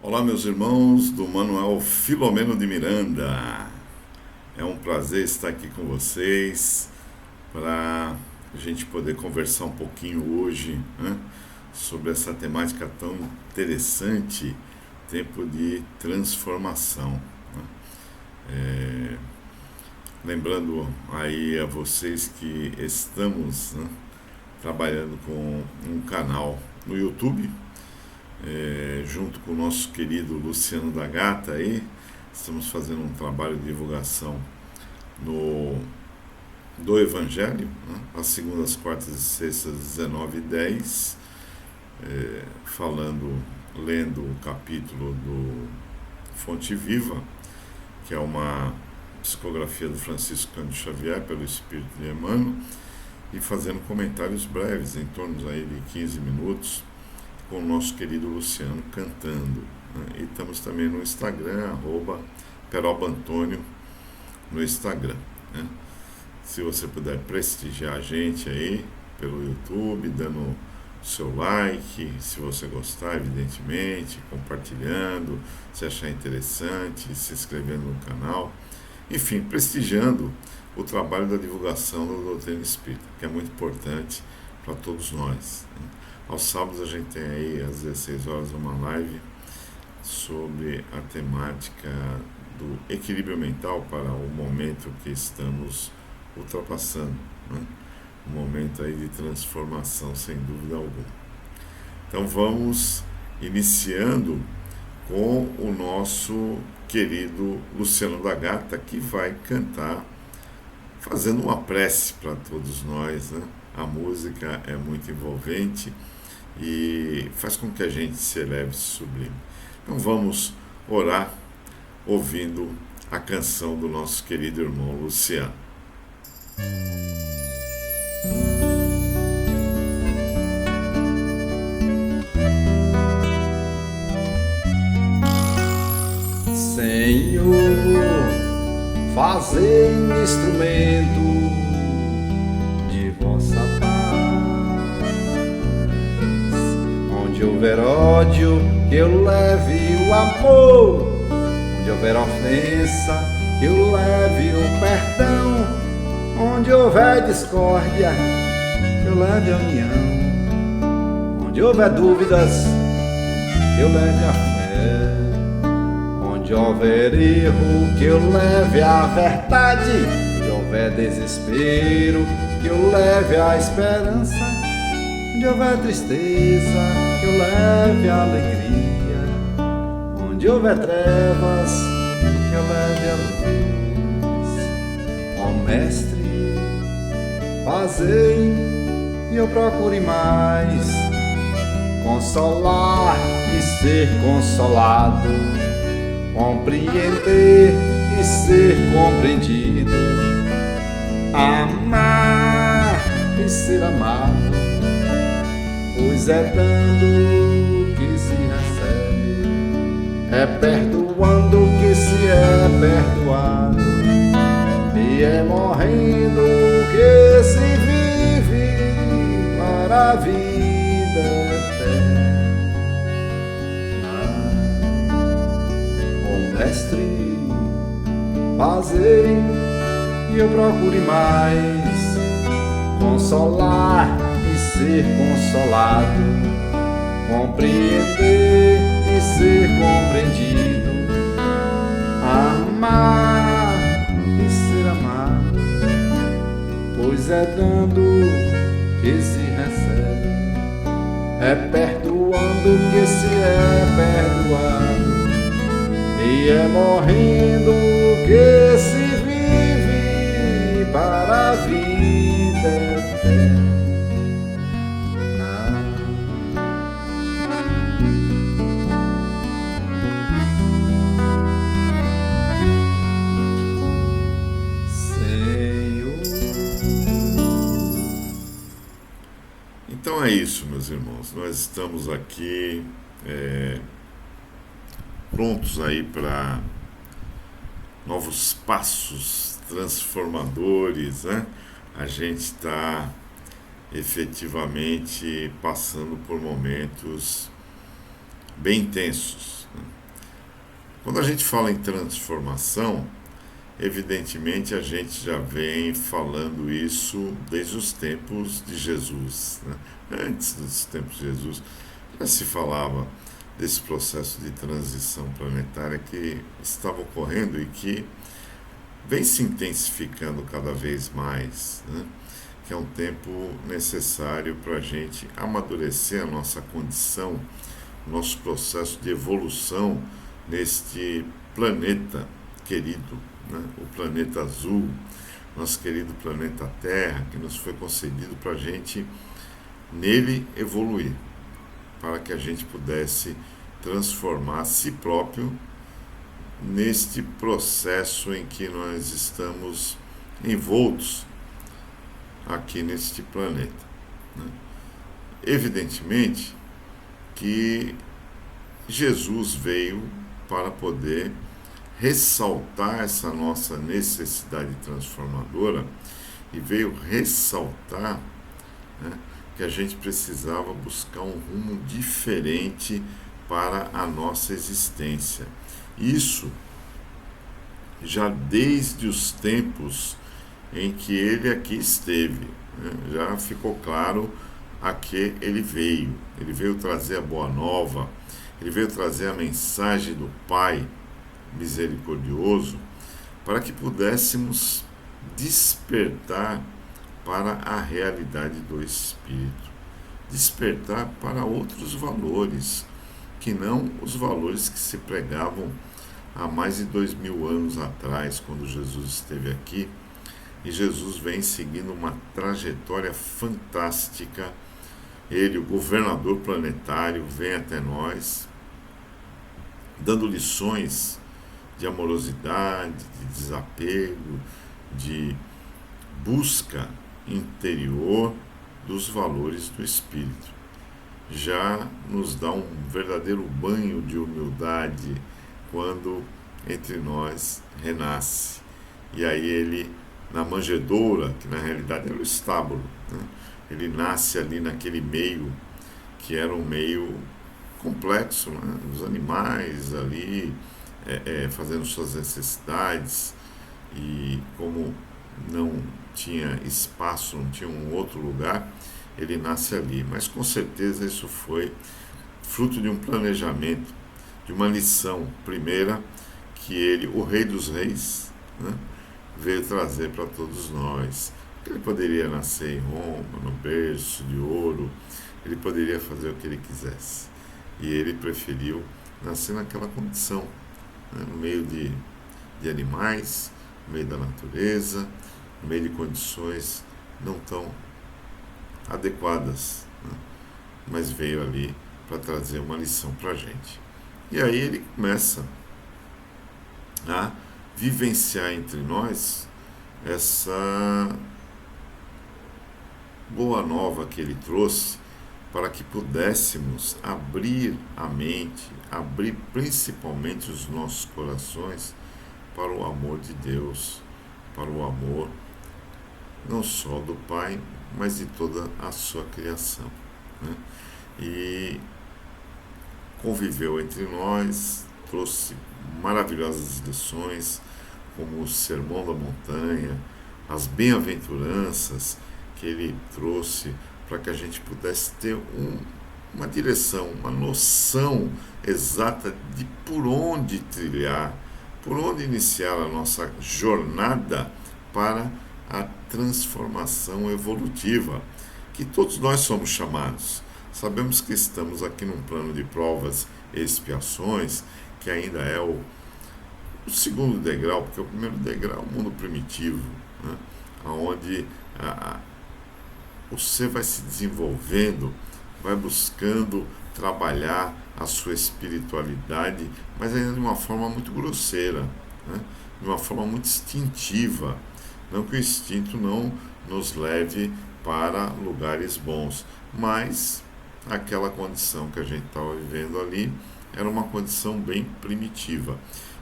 Olá, meus irmãos do Manuel Filomeno de Miranda. É um prazer estar aqui com vocês para a gente poder conversar um pouquinho hoje, né, sobre essa temática tão interessante, tempo de transformação, né? Lembrando aí a vocês que estamos, né, trabalhando com um canal no YouTube, junto com o nosso querido Luciano da Gata aí, estamos fazendo um trabalho de divulgação no, do Evangelho, né, às segundas, quartas e sextas, 19h10, lendo o capítulo do Fonte Viva, que é uma psicografia do Francisco Cândido Xavier pelo Espírito de Emmanuel, e fazendo comentários breves, em torno aí de 15 minutos, com o nosso querido Luciano cantando, né? E estamos também no Instagram, @perobaantônio no Instagram, né? Se você puder prestigiar a gente aí pelo YouTube, dando seu like, se você gostar, evidentemente, compartilhando, se achar interessante, se inscrevendo no canal, enfim, prestigiando o trabalho da divulgação da doutrina espírita, que é muito importante para todos nós, né? Aos sábados a gente tem aí às 16 horas uma live sobre a temática do equilíbrio mental para o momento que estamos ultrapassando, né? Um momento aí de transformação, sem dúvida alguma. Então vamos iniciando com o nosso querido Luciano da Gata, que vai cantar, fazendo uma prece para todos nós, né? A música é muito envolvente e faz com que a gente se eleve e se sublime. Então vamos orar ouvindo a canção do nosso querido irmão Luciano. Senhor, fazei-me instrumento de vossa paz. Onde houver ódio, que eu leve o amor. Onde houver ofensa, que eu leve o perdão. Onde houver discórdia, que eu leve a união. Onde houver dúvidas, que eu leve a fé. Onde houver erro, que eu leve a verdade. Onde houver desespero, que eu leve a esperança. Onde houver tristeza, que eu leve a alegria. Onde houver trevas, que eu leve a luz. Ó Mestre, fazei e eu procure mais consolar e ser consolado, compreender e ser compreendido, amar e ser amado, pois é dando que se recebe, é perdoando que se é perdoado, e é morrendo que se vive para a vida eterna. Mestre, fazei e eu procure mais consolar e ser consolado, compreender e ser compreendido, amar e ser amado, pois é dando que se recebe, é perdoando que se é perdoado, e é morrendo que se vive para a vida eterna. Senhor. Então é isso, meus irmãos. Nós estamos aqui prontos aí para novos passos transformadores, né? A gente está efetivamente passando por momentos bem intensos, Quando a gente fala em transformação, evidentemente a gente já vem falando isso desde os tempos de Jesus, né? Antes dos tempos de Jesus já se falava desse processo de transição planetária que estava ocorrendo e que vem se intensificando cada vez mais, né? Que é um tempo necessário para a gente amadurecer a nossa condição, nosso processo de evolução neste planeta querido, né? O planeta azul, nosso querido planeta Terra, que nos foi concedido para a gente nele evoluir, para que a gente pudesse transformar a si próprio neste processo em que nós estamos envoltos aqui neste planeta, né? Evidentemente que Jesus veio para poder ressaltar essa nossa necessidade transformadora e veio ressaltar, né, que a gente precisava buscar um rumo diferente para a nossa existência. Isso já desde os tempos em que ele aqui esteve, né, já ficou claro a que ele veio. Ele veio trazer a boa nova, ele veio trazer a mensagem do Pai misericordioso para que pudéssemos despertar para a realidade do Espírito, despertar para outros valores, que não os valores que se pregavam há mais de 2000 anos atrás, quando Jesus esteve aqui. E Jesus vem seguindo uma trajetória fantástica. Ele, o governador planetário, vem até nós, dando lições de amorosidade, de desapego, de busca interior dos valores do Espírito. Já nos dá um verdadeiro banho de humildade quando entre nós renasce. E aí ele, na manjedoura, que na realidade era o estábulo, né? Ele nasce ali naquele meio que era um meio complexo, né? Os animais ali fazendo suas necessidades, e como não tinha espaço, não tinha um outro lugar, ele nasce ali. Mas com certeza isso foi fruto de um planejamento, de uma lição primeira que ele, o Rei dos Reis, né, veio trazer para todos nós. Ele poderia nascer em Roma, no berço de ouro, ele poderia fazer o que ele quisesse. E ele preferiu nascer naquela condição, né, no meio de animais, no meio da natureza, no meio de condições não tão adequadas, né, mas veio ali para trazer uma lição para a gente. E aí ele começa a vivenciar entre nós essa boa nova que ele trouxe, para que pudéssemos abrir a mente, abrir principalmente os nossos corações para o amor de Deus, para o amor não só do Pai, mas de toda a sua criação, né? E conviveu entre nós, trouxe maravilhosas lições, como o Sermão da Montanha, as bem-aventuranças que ele trouxe para que a gente pudesse ter uma direção, uma noção exata de por onde trilhar, por onde iniciar a nossa jornada para a transformação evolutiva, que todos nós somos chamados. Sabemos que estamos aqui num plano de provas e expiações, que ainda é o segundo degrau, porque o primeiro degrau é o mundo primitivo, né, onde você vai se desenvolvendo, vai buscando trabalhar a sua espiritualidade, mas ainda de uma forma muito grosseira, né, de uma forma muito instintiva. Não que o instinto não nos leve para lugares bons, mas aquela condição que a gente estava vivendo ali era uma condição bem primitiva.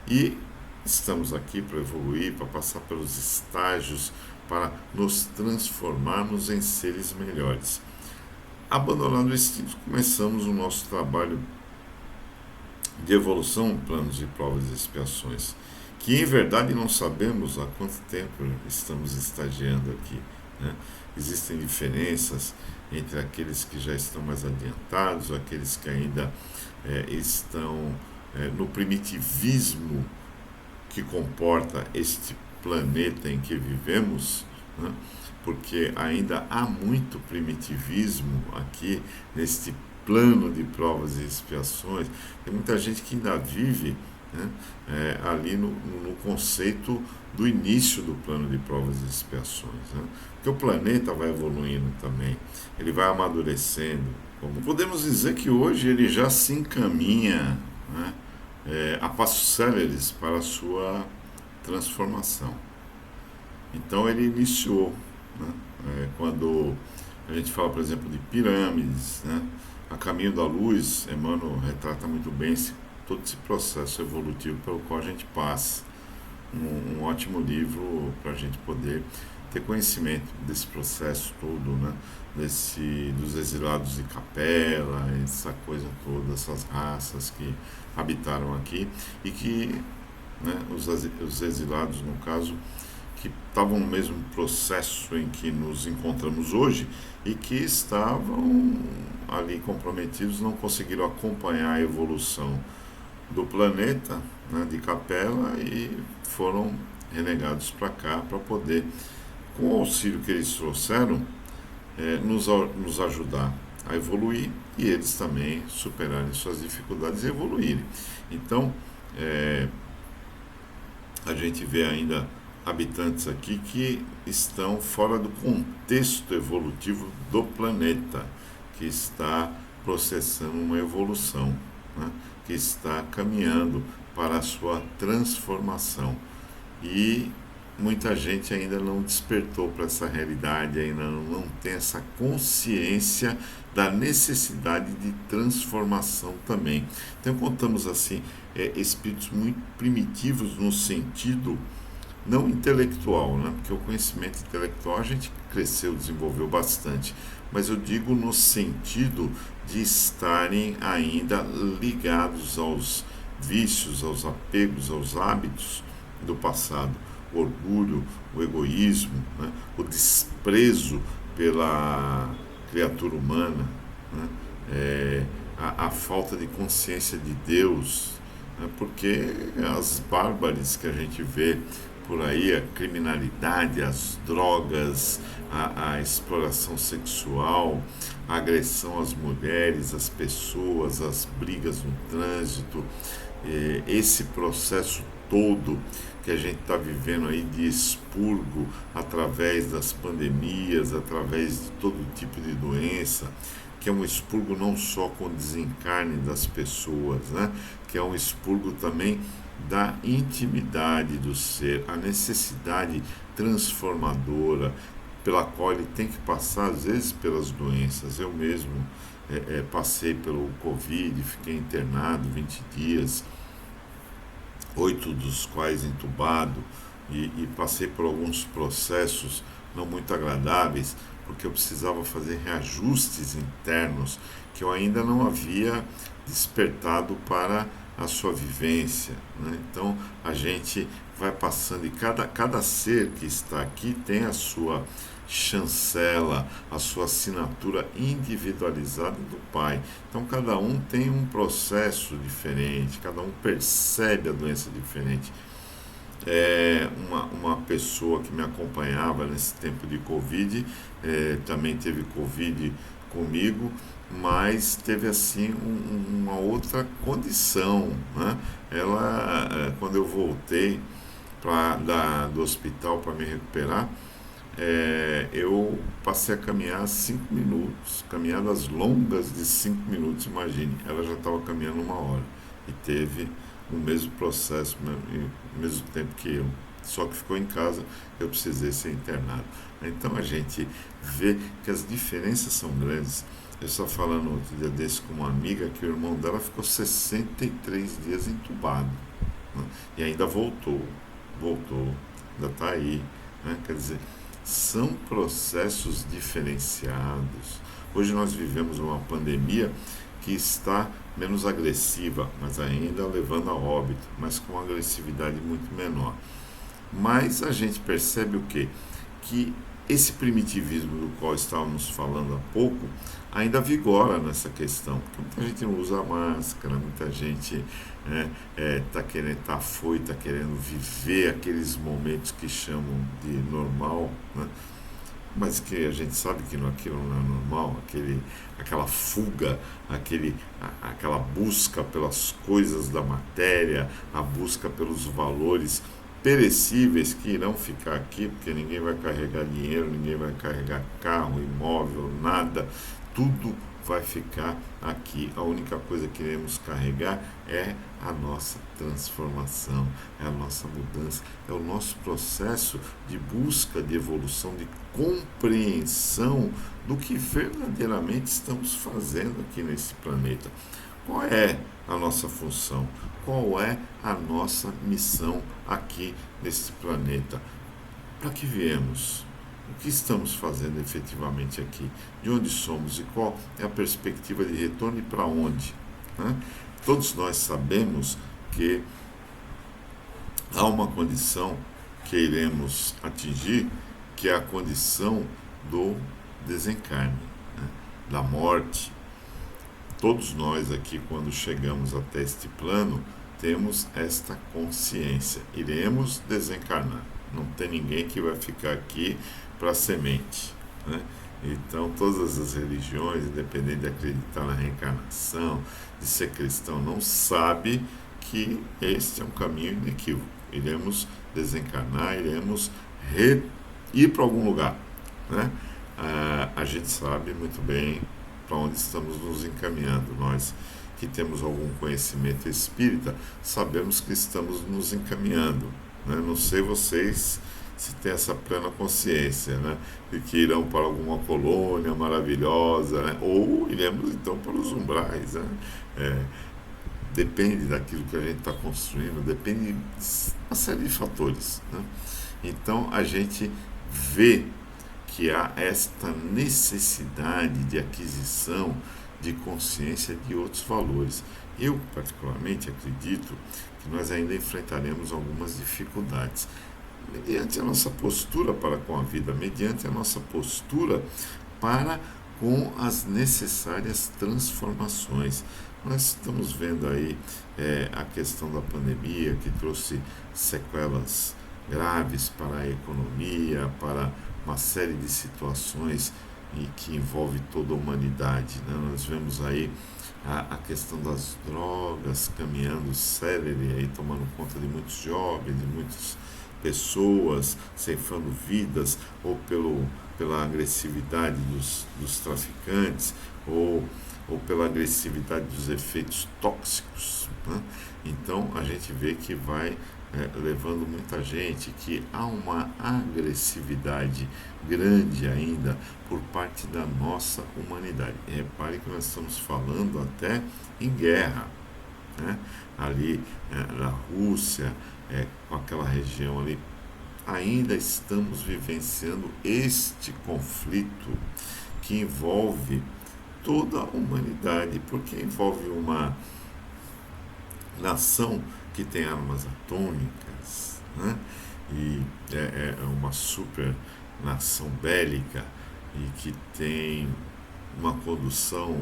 E estamos aqui para evoluir, para passar pelos estágios, para nos transformarmos em seres melhores. Abandonando o instinto, começamos o nosso trabalho de de evolução, planos de provas e expiações, que em verdade não sabemos há quanto tempo estamos estagiando aqui, né? Existem diferenças entre aqueles que já estão mais adiantados, aqueles que ainda estão no primitivismo que comporta este planeta em que vivemos, né? Porque ainda há muito primitivismo aqui neste plano de provas e expiações. Tem muita gente que ainda vive, né, ali no conceito do início do plano de provas e expiações, né? Porque o planeta vai evoluindo também, ele vai amadurecendo. Como podemos dizer que hoje ele já se encaminha, né, a passos céleres para a sua transformação. Então ele iniciou, né, quando a gente fala, por exemplo, de pirâmides, né, a Caminho da Luz, Emmanuel retrata muito bem todo esse processo evolutivo pelo qual a gente passa. Um ótimo livro para a gente poder ter conhecimento desse processo todo, né? Dos exilados de Capela, essa coisa toda, essas raças que habitaram aqui e que, né, os exilados, no caso, que estavam no mesmo processo em que nos encontramos hoje e que estavam ali comprometidos, não conseguiram acompanhar a evolução do planeta, né, de Capela, e foram renegados para cá para poder, com o auxílio que eles trouxeram, nos ajudar a evoluir e eles também superarem suas dificuldades e evoluírem. Então, a gente vê ainda habitantes aqui que estão fora do contexto evolutivo do planeta, que está processando uma evolução, né, que está caminhando para a sua transformação. E muita gente ainda não despertou para essa realidade, ainda não tem essa consciência da necessidade de transformação também. Então, contamos assim, espíritos muito primitivos no sentido não intelectual, né? Porque o conhecimento intelectual a gente cresceu, desenvolveu bastante, mas eu digo no sentido de estarem ainda ligados aos vícios, aos apegos, aos hábitos do passado, o orgulho, o egoísmo, né? O desprezo pela criatura humana, né? A falta de consciência de Deus, né? Porque as bárbares que a gente vê por aí, a criminalidade, as drogas, a exploração sexual, a agressão às mulheres, às pessoas, as brigas no trânsito, esse processo todo que a gente está vivendo aí de expurgo através das pandemias, através de todo tipo de doença, que é um expurgo não só com o desencarne das pessoas, né? Que é um expurgo também da intimidade do ser, a necessidade transformadora pela qual ele tem que passar, às vezes, pelas doenças. Eu mesmo passei pelo Covid, fiquei internado 20 dias, 8 dos quais entubado, e passei por alguns processos não muito agradáveis, porque eu precisava fazer reajustes internos que eu ainda não havia despertado para a sua vivência, né? Então a gente vai passando, e cada ser que está aqui tem a sua chancela, a sua assinatura individualizada do Pai. Então cada um tem um processo diferente, cada um percebe a doença diferente. Uma pessoa que me acompanhava nesse tempo de Covid, também teve Covid comigo, mas teve assim uma outra condição, né? Ela, quando eu voltei do hospital para me recuperar, eu passei a caminhar 5 minutos, caminhadas longas de 5 minutos, imagine, ela já estava caminhando 1 hora e teve o mesmo processo, o mesmo tempo que eu, só que ficou em casa, eu precisei ser internado. Então a gente vê que as diferenças são grandes. Eu estava falando outro dia desse com uma amiga que o irmão dela ficou 63 dias entubado, né? E ainda voltou, ainda está aí, né? Quer dizer, são processos diferenciados. Hoje nós vivemos uma pandemia que está menos agressiva, mas ainda levando a óbito, mas com uma agressividade muito menor. Mas a gente percebe o quê? Que esse primitivismo do qual estávamos falando há pouco ainda vigora nessa questão, porque muita gente não usa máscara, muita gente tá afoita, querendo viver aqueles momentos que chamam de normal, né? Mas que a gente sabe que aquilo não é normal, aquela fuga, aquela busca pelas coisas da matéria, a busca pelos valores perecíveis que irão ficar aqui, porque ninguém vai carregar dinheiro, ninguém vai carregar carro, imóvel, nada, tudo vai ficar aqui. A única coisa que iremos carregar é a nossa transformação, é a nossa mudança, é o nosso processo de busca, de evolução, de compreensão do que verdadeiramente estamos fazendo aqui nesse planeta. Qual é a nossa função? Qual é a nossa missão aqui nesse planeta? Para que viemos? O que estamos fazendo efetivamente aqui? De onde somos e qual é a perspectiva de retorno e para onde? Né? Todos nós sabemos que há uma condição que iremos atingir, que é a condição do desencarne, né? Da morte. Todos nós aqui, quando chegamos até este plano, temos esta consciência. Iremos desencarnar. Não tem ninguém que vai ficar aqui para semente, né? Então, todas as religiões, independente de acreditar na reencarnação, de ser cristão, não sabe que este é um caminho inequívoco. Iremos desencarnar, iremos ir para algum lugar, né? A gente sabe muito bem para onde estamos nos encaminhando. Nós que temos algum conhecimento espírita, sabemos que estamos nos encaminhando, né? Não sei vocês se tem essa plena consciência, né, de que irão para alguma colônia maravilhosa, né, ou iremos então para os umbrais, né? Depende daquilo que a gente está construindo, depende de uma série de fatores, né? Então a gente vê que há esta necessidade de aquisição de consciência de outros valores. Eu, particularmente, acredito que nós ainda enfrentaremos algumas dificuldades, mediante a nossa postura para com a vida, mediante a nossa postura para com as necessárias transformações. Nós estamos vendo aí a questão da pandemia, que trouxe sequelas graves para a economia, para uma série de situações que envolve toda a humanidade, né? Nós vemos aí a questão das drogas caminhando célere, aí, tomando conta de muitos jovens, de muitas pessoas, ceifando vidas, ou pela agressividade dos traficantes, ou pela agressividade dos efeitos tóxicos, né? Então a gente vê que vai levando muita gente, que há uma agressividade grande ainda por parte da nossa humanidade. E repare que nós estamos falando até em guerra, né? Ali na Rússia, com aquela região ali, ainda estamos vivenciando este conflito que envolve toda a humanidade, porque envolve uma nação que tem armas atômicas, né? E é uma super nação bélica e que tem uma condução,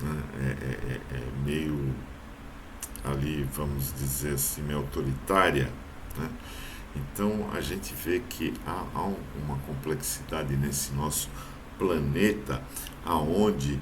né, meio ali, vamos dizer assim, meio autoritária, né? Então a gente vê que há uma complexidade nesse nosso planeta, aonde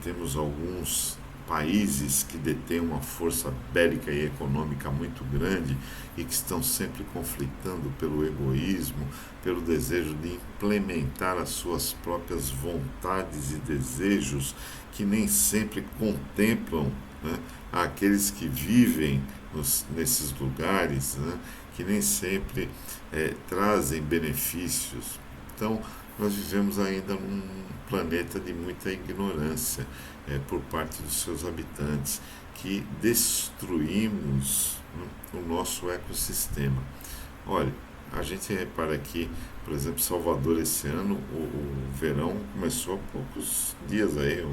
temos alguns países que detêm uma força bélica e econômica muito grande e que estão sempre conflitando pelo egoísmo, pelo desejo de implementar as suas próprias vontades e desejos, que nem sempre contemplam, né, aqueles que vivem nesses lugares, né, que nem sempre trazem benefícios. Então, nós vivemos ainda num planeta de muita ignorância por parte dos seus habitantes, que destruímos, né, o nosso ecossistema. Olha, a gente repara aqui, por exemplo, Salvador esse ano, o verão começou há poucos dias aí,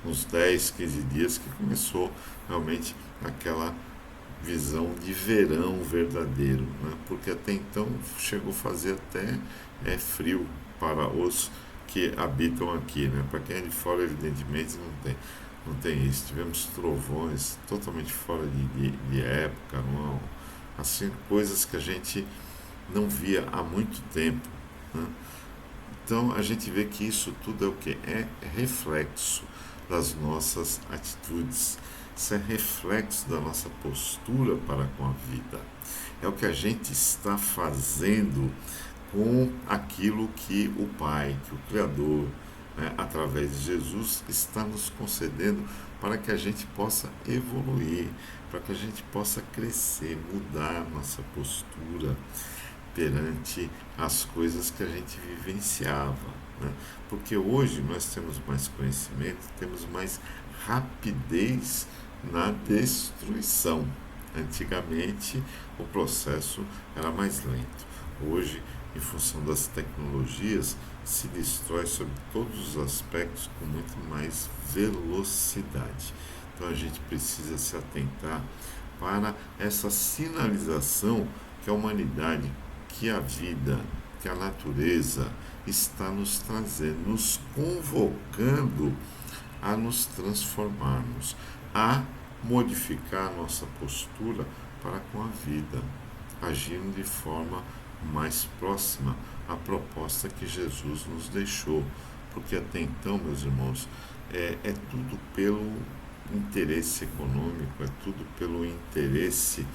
uns 10, 15 dias que começou realmente aquela visão de verão verdadeiro, né? Porque até então chegou a fazer até frio para os que habitam aqui, né? Para quem é de fora, evidentemente, não tem isso. Tivemos trovões totalmente fora de época, não, assim, coisas que a gente não via há muito tempo, né? Então a gente vê que isso tudo é o que? É reflexo das nossas atitudes, isso é reflexo da nossa postura para com a vida. É o que a gente está fazendo com aquilo que o Pai, que o Criador, né, através de Jesus, está nos concedendo para que a gente possa evoluir, para que a gente possa crescer, mudar a nossa postura perante as coisas que a gente vivenciava, né? Porque hoje nós temos mais conhecimento, temos mais rapidez na destruição. Antigamente o processo era mais lento. Hoje, em função das tecnologias, se destrói sobre todos os aspectos com muito mais velocidade. Então a gente precisa se atentar para essa sinalização que a humanidade, que a vida, que a natureza está nos trazendo, nos convocando a nos transformarmos, a modificar a nossa postura para com a vida, agindo de forma mais próxima à proposta que Jesus nos deixou. Porque até então, meus irmãos, é tudo pelo interesse econômico, é tudo pelo interesse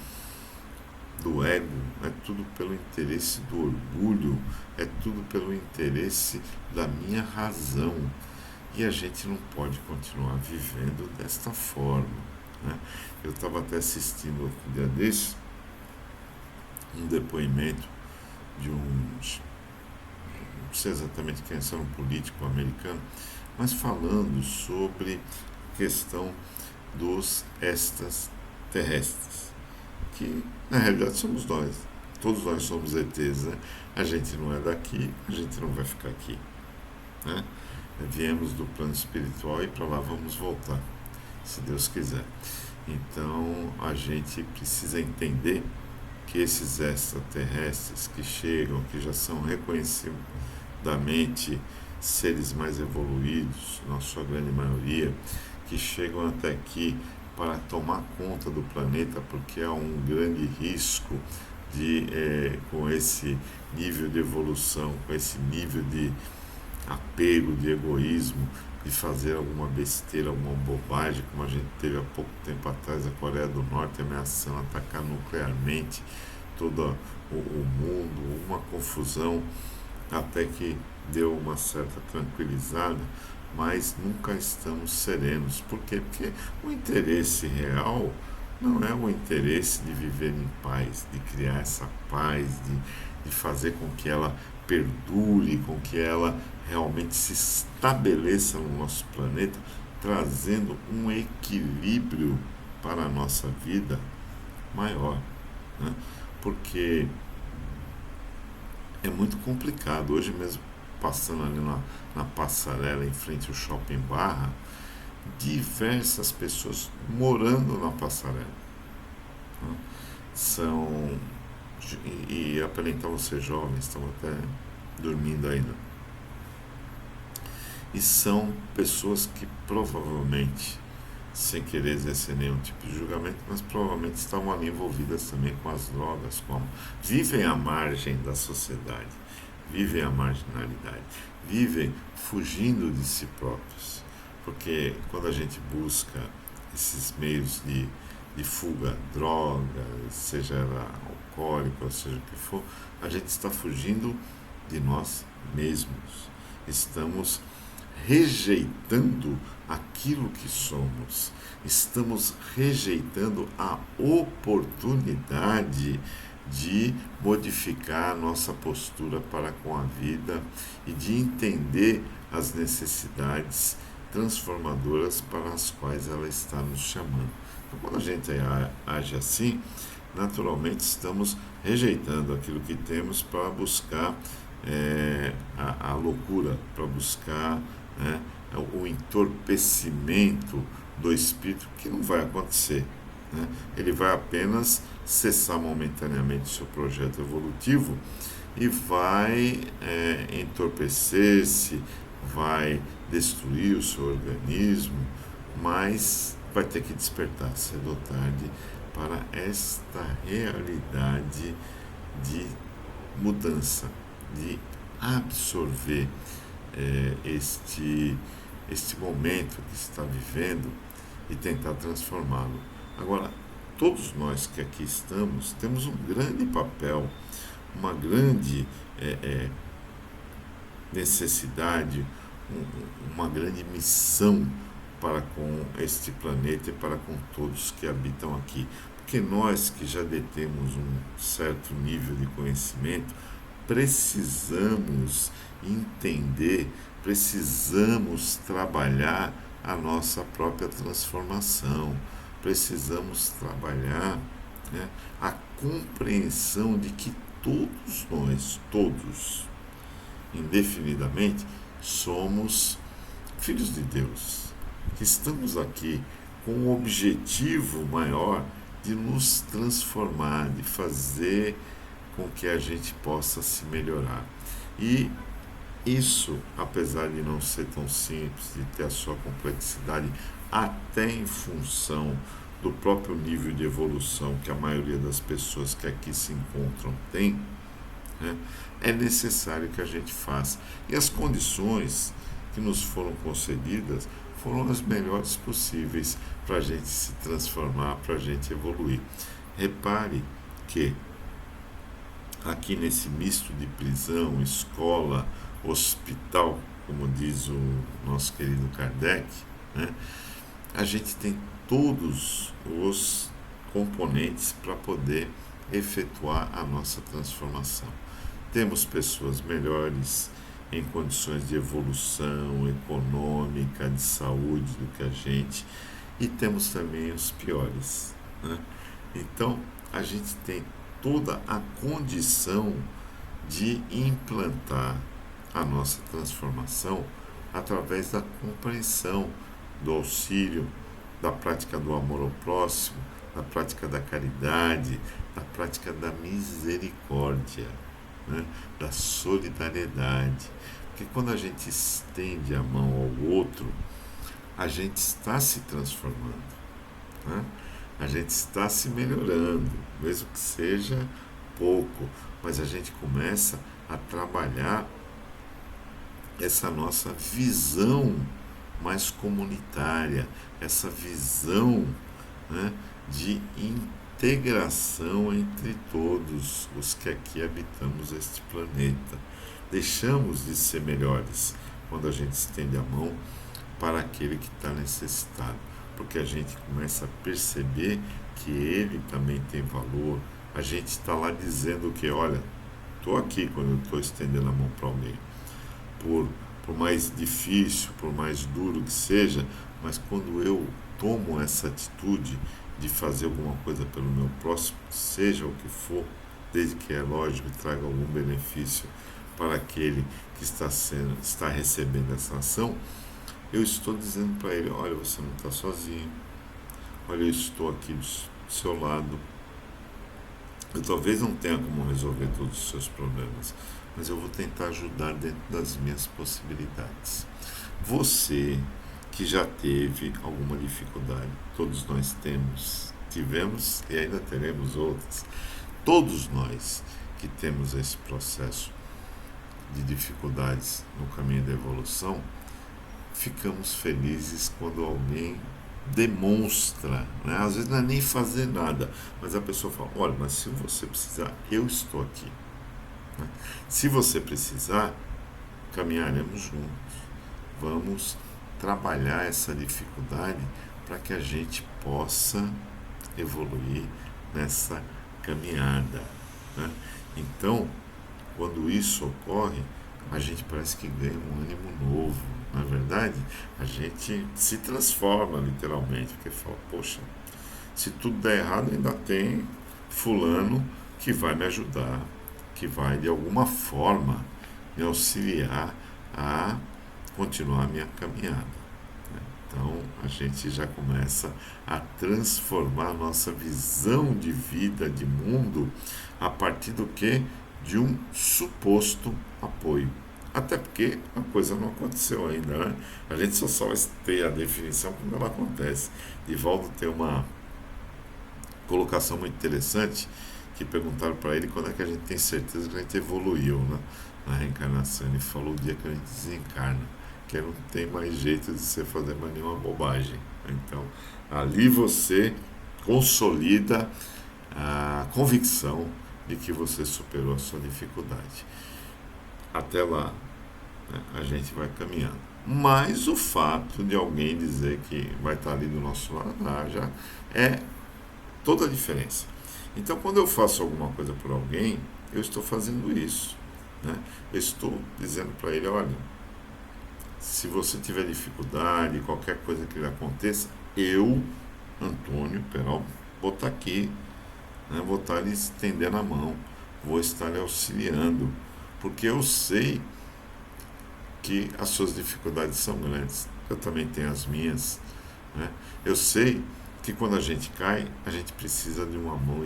do ego, é tudo pelo interesse do orgulho, é tudo pelo interesse da minha razão. E a gente não pode continuar vivendo desta forma, né? Eu estava até assistindo outro dia desse um depoimento de não sei exatamente quem é, um político americano, mas falando sobre a questão dos extraterrestres, que na realidade somos nós, todos nós somos ETs, né? A gente não é daqui, a gente não vai ficar aqui, né? Viemos do plano espiritual e para lá vamos voltar, se Deus quiser. Então a gente precisa entender que esses extraterrestres que chegam, que já são reconhecidamente seres mais evoluídos, na sua grande maioria, que chegam até aqui para tomar conta do planeta, porque há um grande risco de, com esse nível de evolução, com esse nível de apego, de egoísmo, de fazer alguma besteira, alguma bobagem, como a gente teve há pouco tempo atrás a Coreia do Norte ameaçando atacar nuclearmente todo o mundo, uma confusão, até que deu uma certa tranquilizada, mas nunca estamos serenos. Por quê? Porque o interesse real não é o interesse de viver em paz, de criar essa paz, de fazer com que ela perdure, com que ela realmente se estabeleça no nosso planeta, trazendo um equilíbrio para a nossa vida maior, né? Porque é muito complicado. Hoje mesmo, passando ali na passarela em frente ao Shopping Barra, diversas pessoas morando na passarela, né? E aparentavam ser jovens, estão até dormindo ainda. E são pessoas que provavelmente, sem querer exercer nenhum tipo de julgamento, mas provavelmente estavam ali envolvidas também com as drogas, vivem à margem da sociedade, vivem a marginalidade, vivem fugindo de si próprios. Porque quando a gente busca esses meios de fuga, droga, seja ela alcoólica, seja o que for, a gente está fugindo de nós mesmos. Estamos rejeitando aquilo que somos. Estamos rejeitando a oportunidade de modificar a nossa postura para com a vida e de entender as necessidades transformadoras para as quais ela está nos chamando. Então, quando a gente age assim, naturalmente estamos rejeitando aquilo que temos para buscar a loucura, para buscar, né, o entorpecimento do espírito, que não vai acontecer, né? Ele vai apenas cessar momentaneamente seu projeto evolutivo e vai entorpecer-se, vai destruir o seu organismo, mas vai ter que despertar cedo ou tarde para esta realidade de mudança, de absorver este momento que está vivendo e tentar transformá-lo. Agora, todos nós que aqui estamos temos um grande papel, uma grande necessidade, uma grande missão para com este planeta e para com todos que habitam aqui. Porque nós que já detemos um certo nível de conhecimento, precisamos entender, precisamos trabalhar a nossa própria transformação, precisamos trabalhar, né, a compreensão de que todos nós, todos, indefinidamente, somos filhos de Deus, que estamos aqui com um objetivo maior de nos transformar, de fazer com que a gente possa se melhorar. E isso, apesar de não ser tão simples, de ter a sua complexidade, até em função do próprio nível de evolução que a maioria das pessoas que aqui se encontram tem, né, é necessário que a gente faça. E as condições que nos foram concedidas foram as melhores possíveis para a gente se transformar, para a gente evoluir. Repare que aqui nesse misto de prisão, escola, hospital, como diz o nosso querido Kardec, né, a gente tem todos os componentes para poder efetuar a nossa transformação. Temos pessoas melhores em condições de evolução econômica, de saúde do que a gente, e temos também os piores, né? Então, a gente tem toda a condição de implantar a nossa transformação através da compreensão, do auxílio, da prática do amor ao próximo, da prática da caridade, da prática da misericórdia, né? Da solidariedade. Porque quando a gente estende a mão ao outro, a gente está se transformando, né? A gente está se melhorando, mesmo que seja pouco, mas a gente começa a trabalhar essa nossa visão mais comunitária, essa visão, né, de integração entre todos os que aqui habitamos este planeta. Deixamos de ser melhores quando a gente estende a mão para aquele que está necessitado, porque a gente começa a perceber que ele também tem valor. A gente está lá dizendo que, olha, estou aqui quando eu estou estendendo a mão para alguém, por mais difícil, por mais duro que seja, mas quando eu tomo essa atitude de fazer alguma coisa pelo meu próximo, seja o que for, desde que é lógico, traga algum benefício para aquele que está recebendo essa ação, eu estou dizendo para ele, olha, você não está sozinho, olha, eu estou aqui do seu lado. Eu talvez não tenha como resolver todos os seus problemas, mas eu vou tentar ajudar dentro das minhas possibilidades. Você que já teve alguma dificuldade, todos nós tivemos e ainda teremos outras, todos nós que temos esse processo de dificuldades no caminho da evolução, ficamos felizes quando alguém demonstra, né? Às vezes não é nem fazer nada, mas a pessoa fala, olha, mas se você precisar, eu estou aqui, né? Se você precisar, caminharemos juntos, vamos trabalhar essa dificuldade para que a gente possa evoluir nessa caminhada, né? Então, quando isso ocorre, a gente parece que ganha um ânimo novo. Na verdade, a gente se transforma literalmente, porque fala, poxa, se tudo der errado, ainda tem fulano que vai me ajudar, que vai de alguma forma me auxiliar a continuar a minha caminhada. Então a gente já começa a transformar a nossa visão de vida, de mundo, a partir do que? De um suposto apoio. Até porque a coisa não aconteceu ainda, né? A gente só vai ter a definição quando ela acontece. Divaldo tem uma colocação muito interessante, que perguntaram para ele quando é que a gente tem certeza que a gente evoluiu, né, na reencarnação. Ele falou o dia que a gente desencarna, que não tem mais jeito de você fazer mais nenhuma bobagem. Então, ali você consolida a convicção de que você superou a sua dificuldade. Até lá, né, a gente vai caminhando. Mas o fato de alguém dizer que vai estar ali do nosso lado já é toda a diferença. Então, quando eu faço alguma coisa por alguém, eu estou fazendo isso, né? Eu estou dizendo para ele, olha, se você tiver dificuldade, qualquer coisa que lhe aconteça, eu, Antônio Peralta, vou estar aqui, né? Vou estar lhe estendendo a mão, vou estar lhe auxiliando, porque eu sei que as suas dificuldades são grandes, eu também tenho as minhas, né? Eu sei que quando a gente cai, a gente precisa de uma mão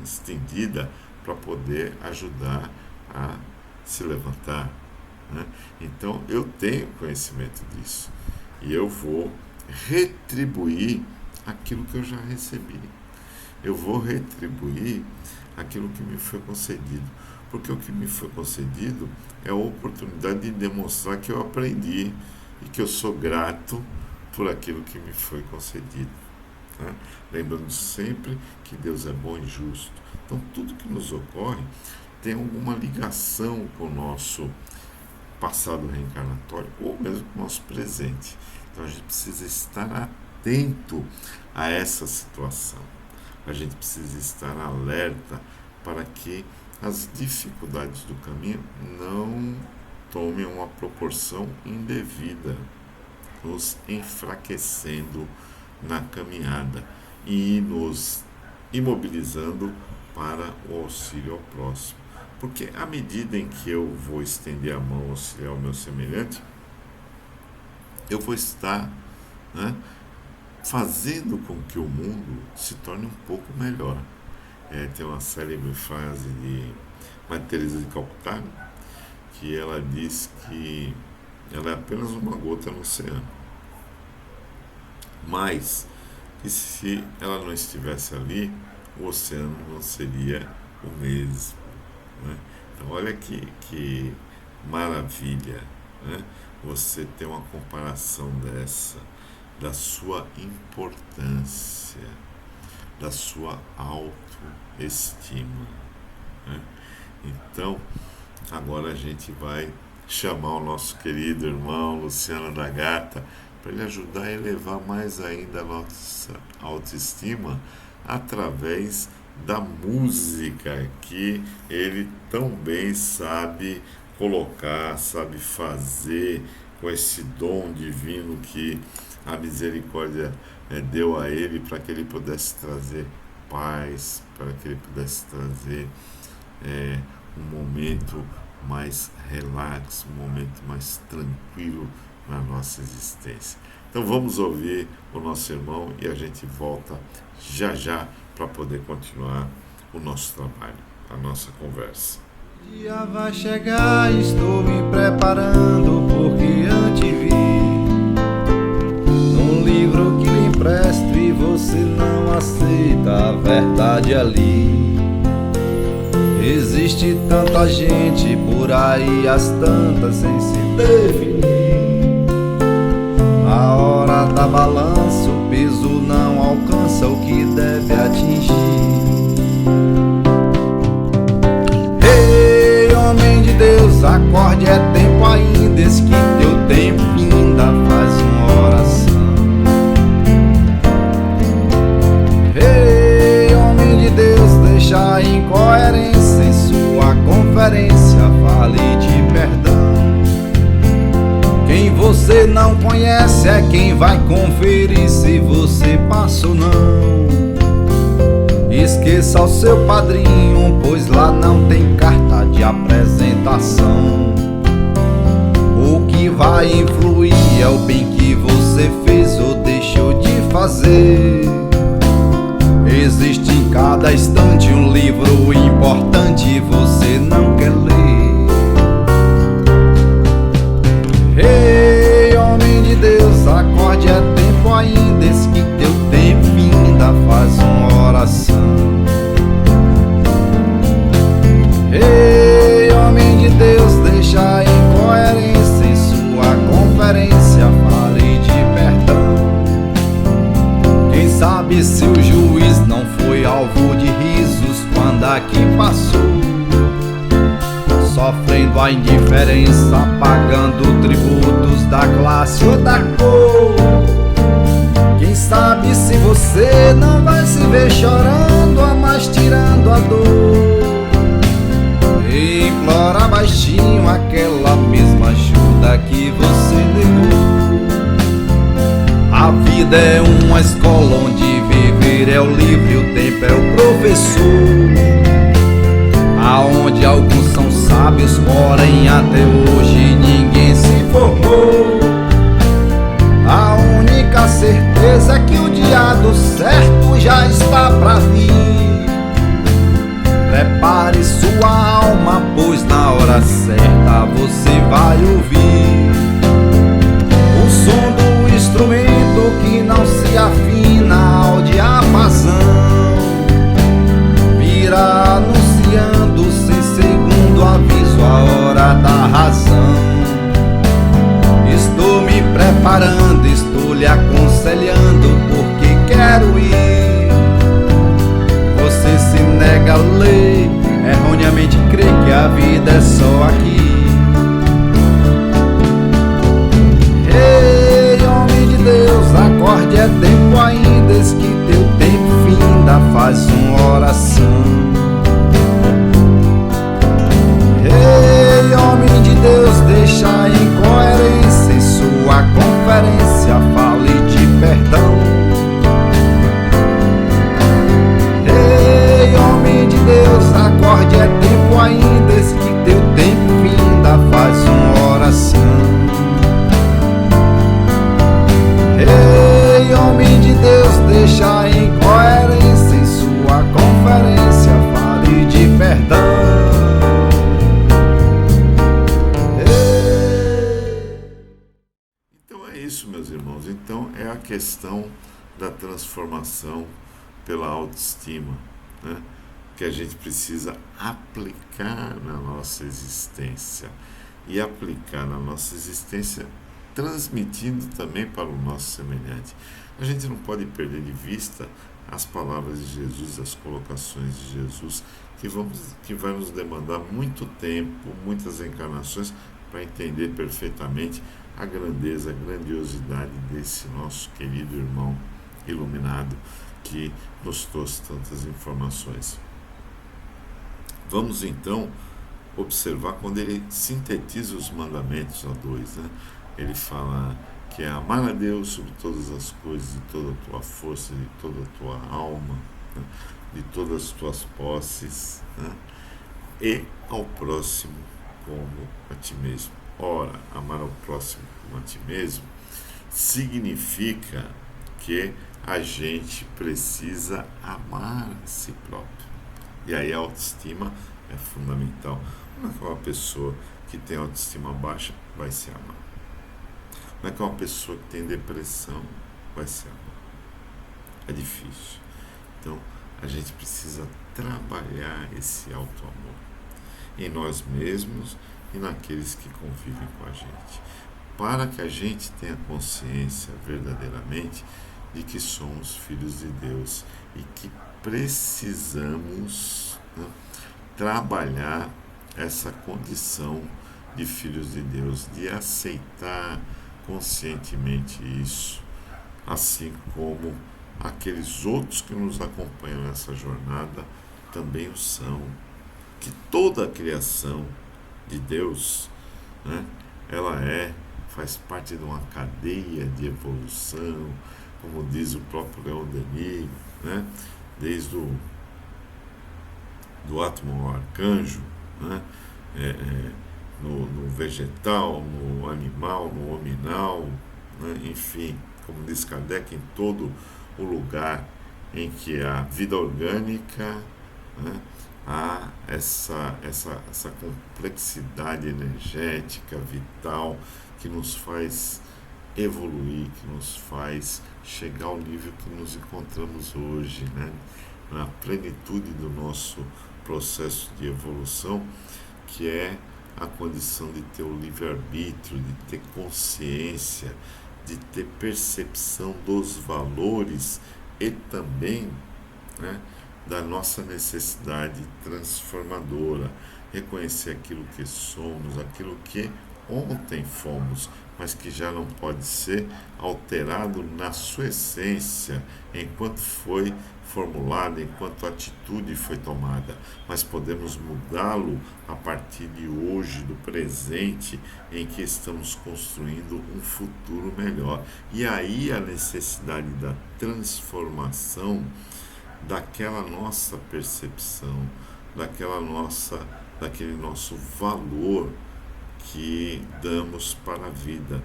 estendida para poder ajudar a se levantar, né? Então eu tenho conhecimento disso e eu vou retribuir aquilo que eu já recebi. Eu vou retribuir aquilo que me foi concedido, porque o que me foi concedido é a oportunidade de demonstrar que eu aprendi e que eu sou grato por aquilo que me foi concedido. Né? Lembrando sempre que Deus é bom e justo. Então tudo que nos ocorre tem alguma ligação com o nosso passado reencarnatório ou mesmo com o nosso presente. Então a gente precisa estar atento a essa situação. A gente precisa estar alerta para que as dificuldades do caminho não tomem uma proporção indevida, nos enfraquecendo na caminhada e nos imobilizando para o auxílio ao próximo. Porque à medida em que eu vou estender a mão auxiliar ao meu semelhante, eu vou estar, né, fazendo com que o mundo se torne um pouco melhor. Tem uma célebre frase de Maria Teresa de Calcutá, que ela diz que ela é apenas uma gota no oceano, mas que se ela não estivesse ali, o oceano não seria o mesmo, né? Então olha que maravilha, né? Você ter uma comparação dessa, da sua importância, da sua autoestima, né? Então agora a gente vai chamar o nosso querido irmão Luciano da Gata para ele ajudar a elevar mais ainda a nossa autoestima através da música que ele tão bem sabe colocar, sabe fazer, com esse dom divino que a misericórdia deu a ele, para que ele pudesse trazer paz, para que ele pudesse trazer um momento mais relax, um momento mais tranquilo na nossa existência. Então vamos ouvir o nosso irmão e a gente volta já para poder continuar o nosso trabalho, a nossa conversa. O dia vai chegar, estou me preparando, porque antevi num livro que lhe empresto e você não aceita a verdade ali. Existe tanta gente por aí, as tantas sem se definir. A hora da balança, o peso não alcança o que deve atingir. Ei, homem de Deus, acorde, é tempo ainda, eis que teu tempo ainda faz uma oração. Ei, homem de Deus, deixa a incoerência em sua conferência, fale de perdão. Quem você não conhece é quem vai conferir se você passa ou não. Esqueça o seu padrinho, pois lá não tem carta de apresentação. O que que vai influir é o bem que você fez ou deixou de fazer. Existe em cada instante um livro importante e você não quer ler. Ei, homem de Deus, acorde, é tempo ainda, eis que teu tempo ainda, faz uma oração. Ei, homem de Deus, deixa a incoerência em sua conferência, fale de perdão. Quem sabe se o juiz não foi alvo de risos quando aqui passou, sofrendo a indiferença, pagando tributos da classe ou da cor. Quem sabe se você não vai se ver chorando, a mais tirando a dor, e implora baixinho aquela mesma ajuda que você negou. A vida é uma escola onde viver é o livre, o tempo é o professor, aonde alguns são sábios, porém até hoje ninguém se formou. A única certeza é que o dia do certo já está pra vir. Prepare sua alma, pois na hora certa você vai ouvir o som do instrumento que não se afina ao diapasão, virá anunciando sem segundo aviso a hora da razão. Estou me preparando, estou lhe aconselhando porque quero ir. Você se nega a ler, erroneamente crê que a vida é só aqui. Ei, homem de Deus, acorde, é tempo ainda, eis que teu tempo finda, faz uma oração. Ei, homem de Deus, deixa a incoerência em sua conferência, fale de perdão. Ei, homem de Deus, acorde, é tempo ainda, eis que teu tempo finda, faz uma oração. Ei, homem de Deus, deixa a incoerência em sua conferência, fale de perdão. Isso, meus irmãos, então é a questão da transformação pela autoestima, né? Que a gente precisa aplicar na nossa existência, e aplicar na nossa existência transmitindo também para o nosso semelhante. A gente não pode perder de vista as palavras de Jesus, as colocações de Jesus, que vai nos demandar muito tempo, muitas encarnações para entender perfeitamente a grandeza, a grandiosidade desse nosso querido irmão iluminado que nos trouxe tantas informações. Vamos então observar quando ele sintetiza os mandamentos a dois, né? Ele fala que é amar a Deus sobre todas as coisas, de toda a tua força, de toda a tua alma, né? De todas as tuas posses, né? E ao próximo como a ti mesmo. Ora, amar ao próximo como a ti mesmo significa que a gente precisa amar a si próprio. E aí a autoestima é fundamental. Como é que uma pessoa que tem autoestima baixa vai se amar? Como é que uma pessoa que tem depressão vai se amar? É difícil. Então, a gente precisa trabalhar esse auto-amor em nós mesmos e naqueles que convivem com a gente, para que a gente tenha consciência verdadeiramente de que somos filhos de Deus e que precisamos, né, trabalhar essa condição de filhos de Deus, de aceitar conscientemente isso, assim como aqueles outros que nos acompanham nessa jornada também o são, que toda a criação de Deus, né, ela faz parte de uma cadeia de evolução, como diz o próprio Leon Denis, né, desde do átomo ao arcanjo, né, no vegetal, no animal, no hominal, né? Enfim, como diz Kardec, em todo o lugar em que há vida orgânica, né? Há essa complexidade energética, vital, que nos faz evoluir, que nos faz chegar ao nível que nos encontramos hoje, né? Na plenitude do nosso processo de evolução, que é a condição de ter o livre-arbítrio, de ter consciência, de ter percepção dos valores e também, né, da nossa necessidade transformadora, reconhecer aquilo que somos, aquilo que ontem fomos, mas que já não pode ser alterado na sua essência, enquanto foi formulado, enquanto a atitude foi tomada, mas podemos mudá-lo a partir de hoje, do presente, em que estamos construindo um futuro melhor. E aí a necessidade da transformação daquela nossa percepção, daquele nosso valor que damos para a vida,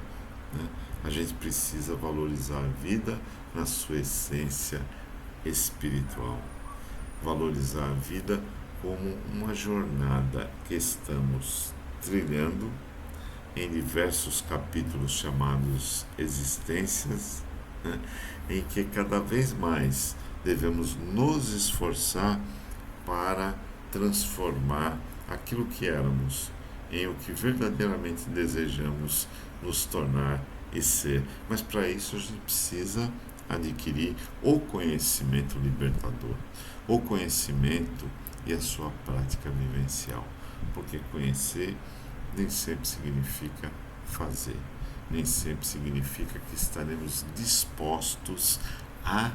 né? A gente precisa valorizar a vida na sua essência espiritual, valorizar a vida como uma jornada que estamos trilhando em diversos capítulos chamados existências, né? Em que cada vez mais devemos nos esforçar para transformar aquilo que éramos em o que verdadeiramente desejamos nos tornar e ser. Mas para isso a gente precisa adquirir o conhecimento libertador, o conhecimento e a sua prática vivencial. Porque conhecer nem sempre significa fazer, nem sempre significa que estaremos dispostos a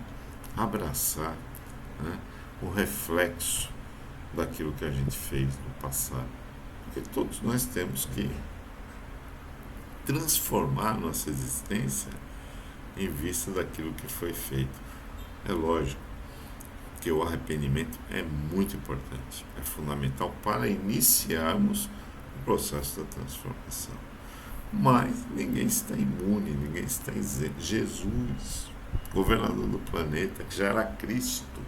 abraçar, né, o reflexo daquilo que a gente fez no passado. Porque todos nós temos que transformar nossa existência em vista daquilo que foi feito. É lógico que o arrependimento é muito importante, é fundamental para iniciarmos o processo da transformação. Mas ninguém está imune, ninguém está isento. Jesus, governador do planeta, que já era Cristo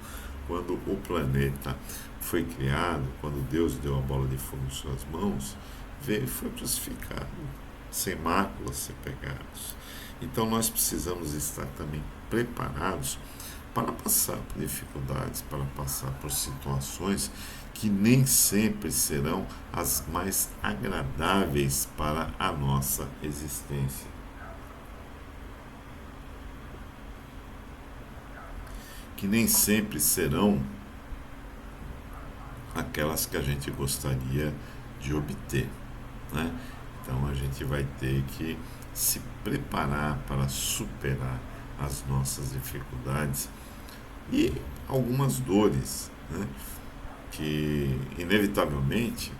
quando o planeta foi criado, quando Deus deu a bola de fogo em suas mãos, veio e foi crucificado, sem máculas, sem pecados. Então nós precisamos estar também preparados para passar por dificuldades, para passar por situações que nem sempre serão as mais agradáveis para a nossa existência. Que nem sempre serão aquelas que a gente gostaria de obter, né? Então a gente vai ter que se preparar para superar as nossas dificuldades e algumas dores, né, que inevitavelmente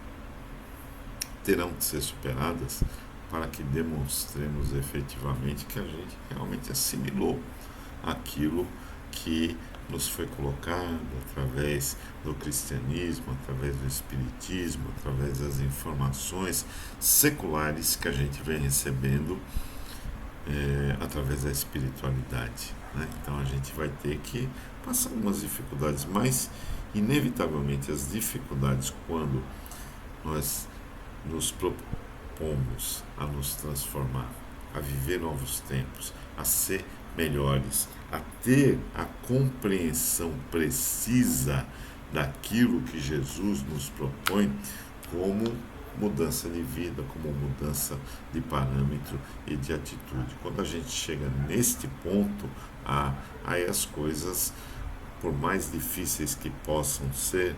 terão que ser superadas para que demonstremos efetivamente que a gente realmente assimilou aquilo que nos foi colocado através do cristianismo, através do espiritismo, através das informações seculares que a gente vem recebendo através da espiritualidade, né? Então a gente vai ter que passar algumas dificuldades, mas inevitavelmente as dificuldades, quando nós nos propomos a nos transformar, a viver novos tempos, a ser melhores, a ter a compreensão precisa daquilo que Jesus nos propõe como mudança de vida, como mudança de parâmetro e de atitude. Quando a gente chega neste ponto, aí as coisas, por mais difíceis que possam ser,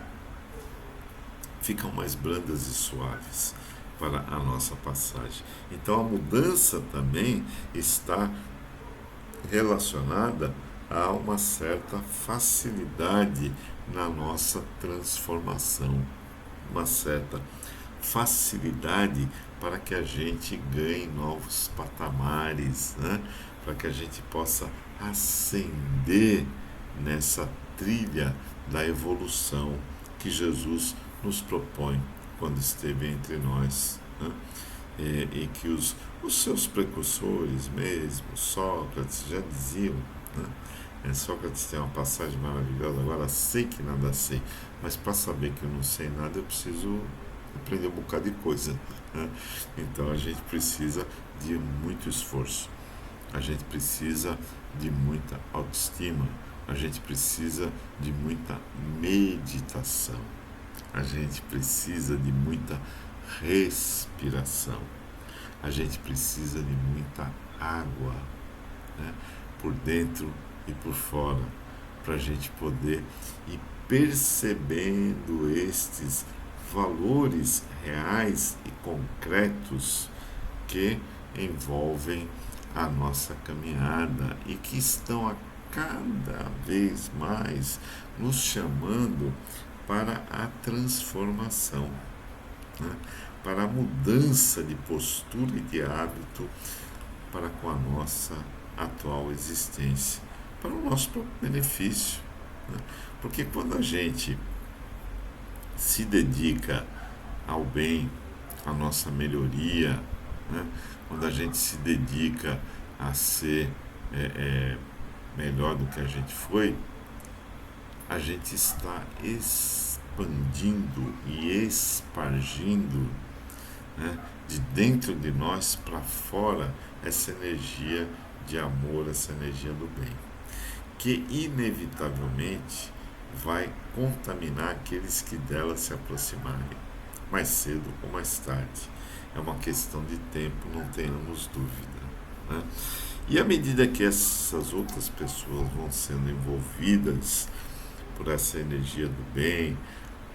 ficam mais brandas e suaves para a nossa passagem. Então a mudança também está relacionada a uma certa facilidade na nossa transformação, uma certa facilidade para que a gente ganhe novos patamares, né? Para que a gente possa ascender nessa trilha da evolução que Jesus nos propõe quando esteve entre nós né? E que os seus precursores mesmo, Sócrates, já diziam, né? Sócrates tem uma passagem maravilhosa: agora sei que nada sei, mas para saber que eu não sei nada eu preciso aprender um bocado de coisa, né? Então a gente precisa de muito esforço, a gente precisa de muita autoestima, a gente precisa de muita meditação, a gente precisa de muita respiração, a gente precisa de muita água, né? Por dentro e por fora, para a gente poder ir percebendo estes valores reais e concretos que envolvem a nossa caminhada e que estão a cada vez mais nos chamando para a transformação, né? Para a mudança de postura e de hábito para com a nossa atual existência, para o nosso próprio benefício, né? Porque quando a gente se dedica ao bem, à nossa melhoria, né? Quando a gente se dedica a ser melhor do que a gente foi, a gente está expandindo e espargindo, né, de dentro de nós para fora essa energia de amor, essa energia do bem, que inevitavelmente vai contaminar aqueles que dela se aproximarem, mais cedo ou mais tarde. É uma questão de tempo, não tenhamos dúvida, né? E à medida que essas outras pessoas vão sendo envolvidas por essa energia do bem,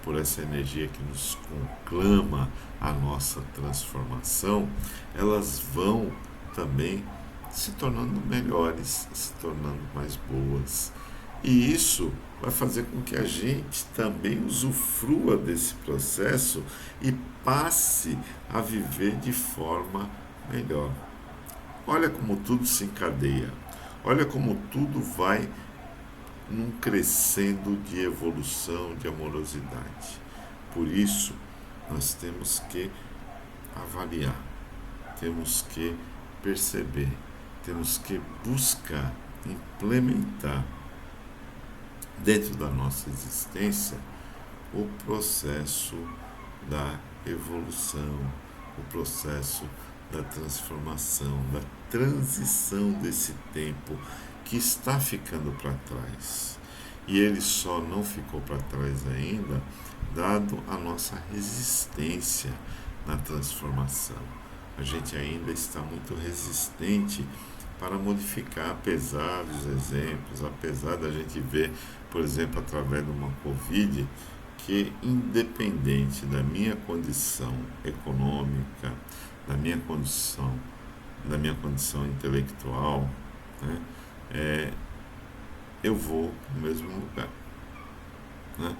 por essa energia que nos conclama a nossa transformação, elas vão também se tornando melhores, se tornando mais boas. E isso vai fazer com que a gente também usufrua desse processo e passe a viver de forma melhor. Olha como tudo se encadeia, olha como tudo vai num crescendo de evolução, de amorosidade. Por isso, nós temos que avaliar, temos que perceber, temos que buscar implementar dentro da nossa existência o processo da evolução, o processo da transformação, da transição desse tempo que está ficando para trás. E ele só não ficou para trás ainda, dado a nossa resistência na transformação. A gente ainda está muito resistente para modificar, apesar dos exemplos, apesar da gente ver, por exemplo, através de uma Covid, que independente da minha condição econômica, da minha condição intelectual, né, eu vou no mesmo lugar, né?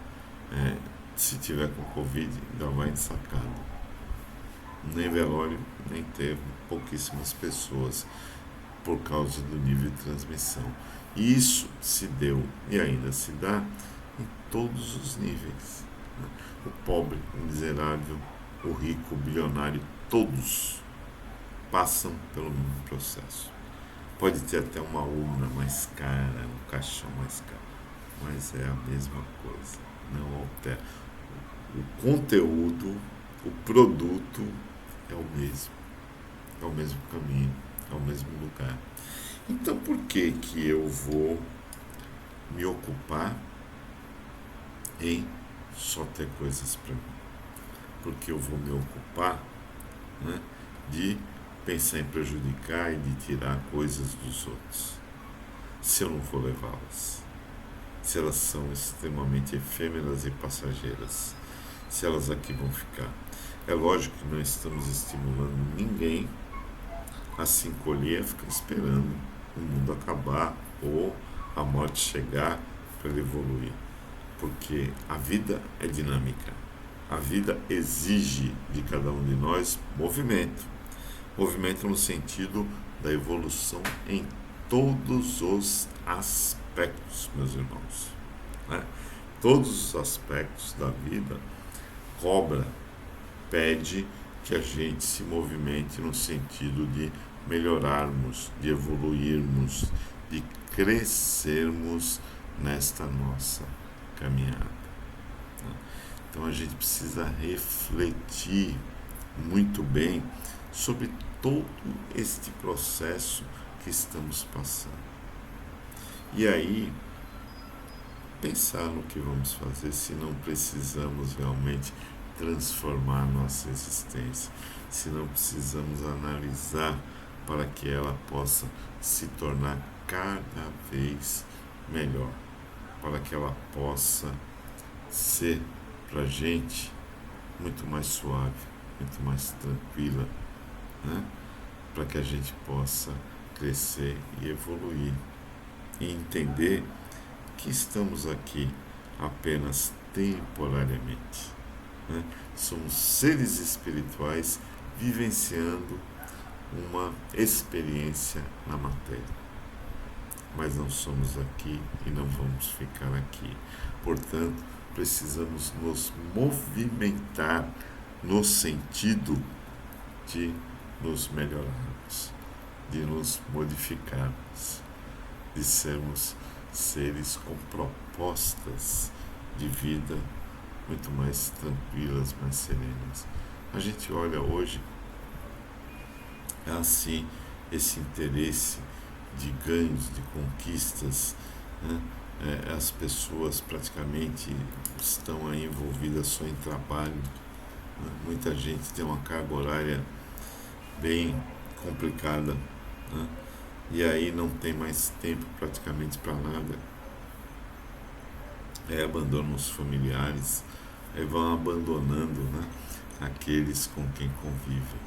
Se tiver com Covid, ainda vai ensacado. Nem velório, nem enterro, pouquíssimas pessoas, por causa do nível de transmissão. E isso se deu e ainda se dá em todos os níveis, né? O pobre, o miserável, o rico, o bilionário, todos passam pelo mesmo processo. Pode ter até uma urna mais cara, um caixão mais caro, mas é a mesma coisa, não altera. O conteúdo, o produto é o mesmo caminho, é o mesmo lugar. Então por que eu vou me ocupar em só ter coisas para mim? Porque eu vou me ocupar, né, de pensar em prejudicar e de tirar coisas dos outros, se eu não for levá-las, se elas são extremamente efêmeras e passageiras, se elas aqui vão ficar. É lógico que não estamos estimulando ninguém a se encolher, a ficar esperando o mundo acabar ou a morte chegar para ele evoluir, porque a vida é dinâmica, a vida exige de cada um de nós movimento no sentido da evolução em todos os aspectos, meus irmãos, né? Todos os aspectos da vida pede que a gente se movimente no sentido de melhorarmos, de evoluirmos, de crescermos nesta nossa caminhada. Então a gente precisa refletir muito bem sobre todo este processo que estamos passando. E aí, pensar no que vamos fazer, se não precisamos realmente transformar nossa existência, se não precisamos analisar para que ela possa se tornar cada vez melhor, para que ela possa ser para a gente muito mais suave, muito mais tranquila, né? Para que a gente possa crescer e evoluir e entender que estamos aqui apenas temporariamente, né? Somos seres espirituais vivenciando uma experiência na matéria, mas não somos aqui e não vamos ficar aqui. Portanto, precisamos nos movimentar no sentido de nos melhorarmos, de nos modificarmos, de sermos seres com propostas de vida muito mais tranquilas, mais serenas. A gente olha hoje assim esse interesse de ganhos, de conquistas, né? As pessoas praticamente estão aí envolvidas só em trabalho, né? Muita gente tem uma carga horária bem complicada, né? E aí não tem mais tempo praticamente para nada. Abandonam os familiares, vão abandonando, né, aqueles com quem convivem.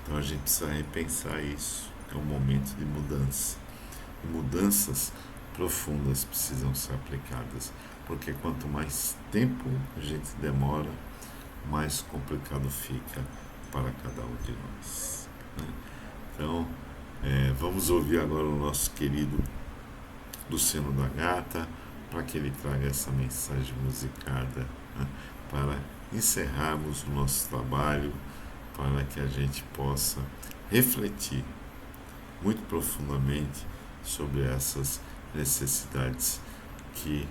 Então a gente precisa repensar isso. É um momento de mudança. E mudanças profundas precisam ser aplicadas, porque quanto mais tempo a gente demora, mais complicado fica para cada um de nós, né? Então, vamos ouvir agora o nosso querido Luciano da Gata, para que ele traga essa mensagem musicada, né, para encerrarmos o nosso trabalho, para que a gente possa refletir muito profundamente sobre essas necessidades que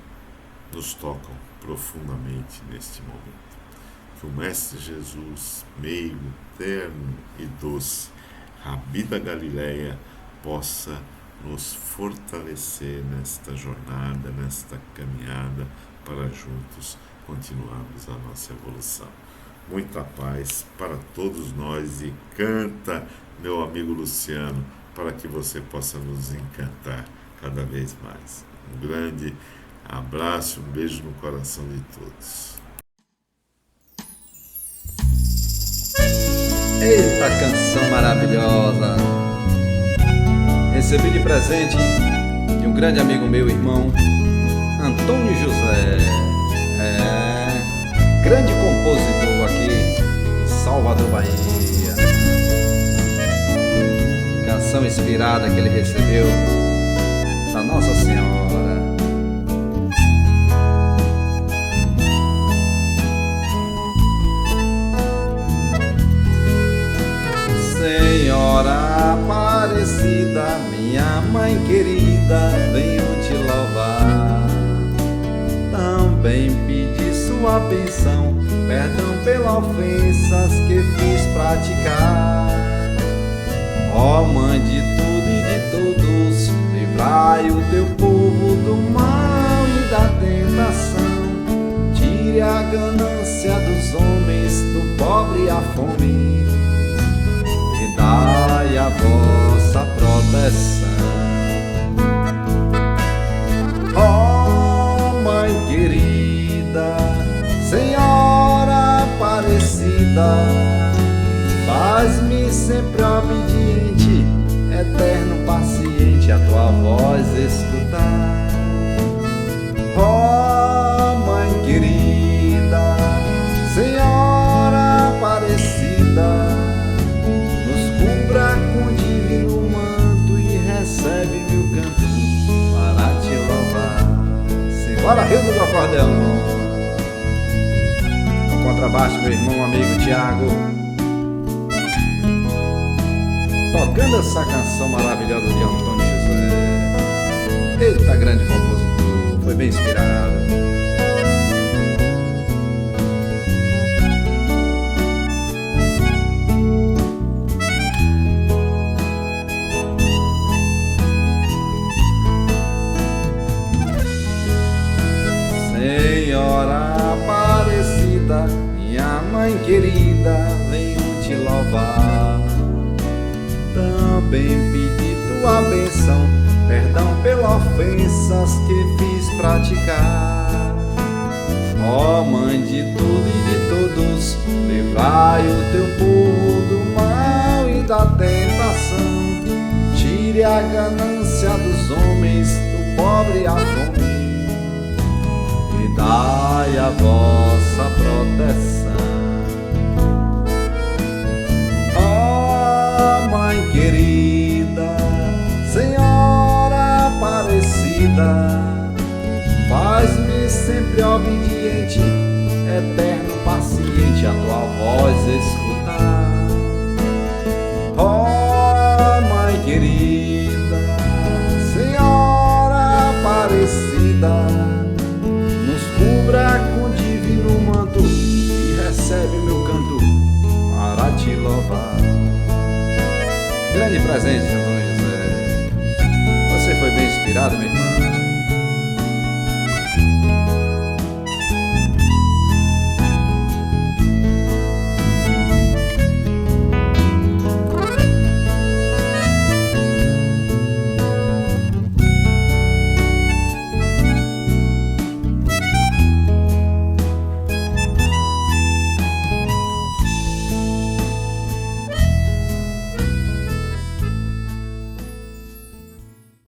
nos tocam profundamente neste momento. Que o Mestre Jesus, meigo, terno e doce, Rabi da Galileia, possa nos fortalecer nesta jornada, nesta caminhada, para juntos continuarmos a nossa evolução. Muita paz para todos nós e canta, meu amigo Luciano, para que você possa nos encantar cada vez mais. Um grande abraço, um beijo no coração de todos. Eita canção maravilhosa! Recebi de presente de um grande amigo meu, irmão Antônio José, grande compositor aqui em Salvador, Bahia. Canção inspirada que ele recebeu da Nossa Senhora. Senhora Aparecida, minha mãe querida, venho te louvar. Também pedi sua bênção, perdão pelas ofensas que fiz praticar. Ó Mãe de tudo e de todos, livrai o teu povo do mal e da tentação. Tire a ganância dos homens, do pobre e a fome, e dai a vossa proteção. Ó Mãe querida, Senhora Aparecida, faz-me sempre obediente, eterno paciente, a tua voz escutar. Ó Mãe querida, Senhora Aparecida, nos cubra com divino manto e recebe meu canto para te louvar. Simbora, Rio do Acordeão. No contrabaixo, meu irmão, amigo Tiago. tocando essa canção maravilhosa de Antônio José. Eita, grande compositor, foi bem inspirado. Senhora Aparecida, minha mãe querida, venho te louvar. Também pedi tua bênção, perdão pelas ofensas que fiz praticar. Ó Mãe de tudo e de todos, livrai o teu povo do mal e da tentação. Tire a ganância dos homens, do pobre a fome, e dai a vossa proteção. Ó Mãe querida, Senhora Aparecida, faz-me sempre obediente, eterno paciente, a tua voz escutar. Ó Mãe querida, Senhora Aparecida, nos cubra com divino manto e recebe o meu canto para te louvar. Grande presente, Antônio José. Você foi bem inspirado, meu irmão.